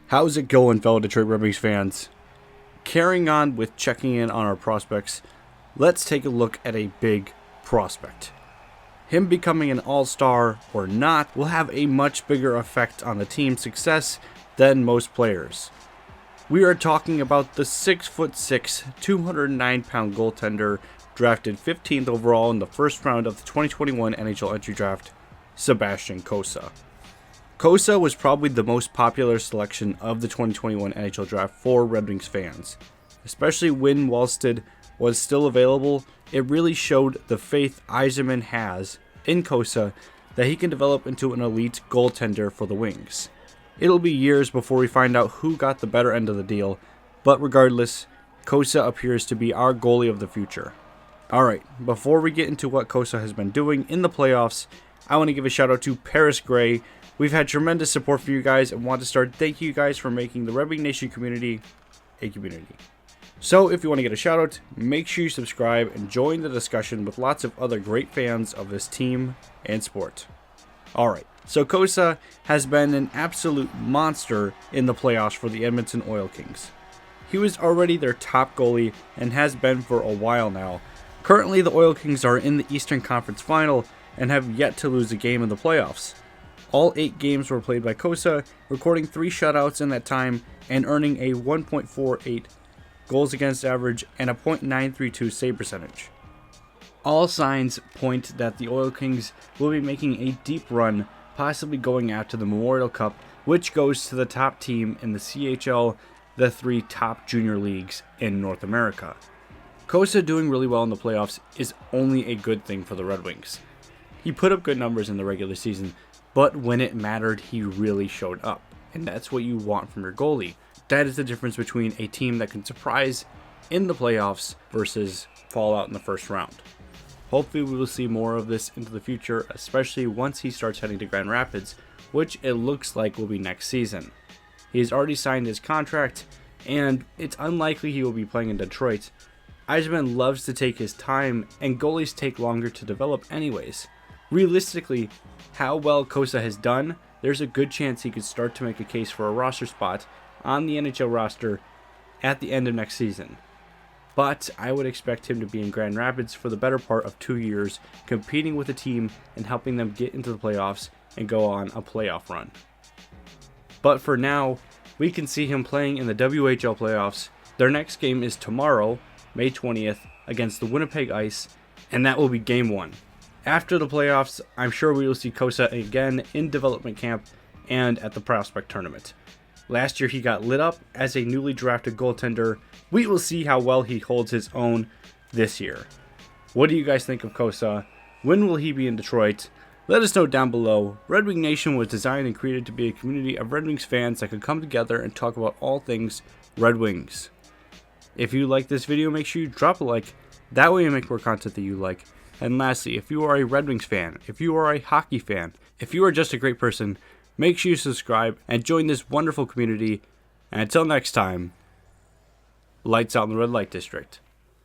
How's it going, fellow Detroit Red Wings fans? Carrying on with checking in on our prospects, let's take a look at a big prospect. Him becoming an all-star or not will have a much bigger effect on the team's success than most players. We are talking about the 6'6", 209-pound goaltender drafted 15th overall in the first round of the 2021 NHL entry draft, Sebastian Cossa. Cossa was probably the most popular selection of the 2021 NHL draft for Red Wings fans. Especially when Wallstedt was still available, it really showed the faith Yzerman has in Cossa that he can develop into an elite goaltender for the Wings. It'll be years before we find out who got the better end of the deal, but regardless, Cossa appears to be our goalie of the future. Alright, before we get into what Cossa has been doing in the playoffs, I want to give a shout out to Paris Gray. We've had tremendous support from you guys and want to start thanking you guys for making the Red Wing Nation community a community. So if you want to get a shout out, make sure you subscribe and join the discussion with lots of other great fans of this team and sport. Alright, so Cossa has been an absolute monster in the playoffs for the Edmonton Oil Kings. He was already their top goalie and has been for a while now. Currently the Oil Kings are in the Eastern Conference Final and have yet to lose a game in the playoffs. All 8 games were played by Cossa, recording 3 shutouts in that time and earning a 1.48 goals against average and a .932 save percentage. All signs point that the Oil Kings will be making a deep run, possibly going after the Memorial Cup, which goes to the top team in the CHL, the 3 top junior leagues in North America. Cossa doing really well in the playoffs is only a good thing for the Red Wings. He put up good numbers in the regular season, but when it mattered, he really showed up. And that's what you want from your goalie. That is the difference between a team that can surprise in the playoffs versus fall out in the first round. Hopefully we will see more of this into the future, especially once he starts heading to Grand Rapids, which it looks like will be next season. He has already signed his contract, and it's unlikely he will be playing in Detroit. Yzerman loves to take his time, and goalies take longer to develop anyways. Realistically, how well Cossa has done, there's a good chance he could start to make a case for a roster spot on the NHL roster at the end of next season. But I would expect him to be in Grand Rapids for the better part of 2 years, competing with the team and helping them get into the playoffs and go on a playoff run. But for now, we can see him playing in the WHL playoffs. Their next game is tomorrow, May 20th, against the Winnipeg Ice, and that will be Game 1. After the playoffs, I'm sure we will see Cossa again in development camp and at the prospect tournament. Last year he got lit up as a newly drafted goaltender. We will see how well he holds his own this year. What do you guys think of Cossa? When will he be in Detroit? Let us know down below. Red Wing Nation was designed and created to be a community of Red Wings fans that could come together and talk about all things Red Wings. If you like this video, make sure you drop a like. That way you make more content that you like. And lastly, if you are a Red Wings fan, if you are a hockey fan, if you are just a great person, make sure you subscribe and join this wonderful community. And until next time, lights out in the Red Light District.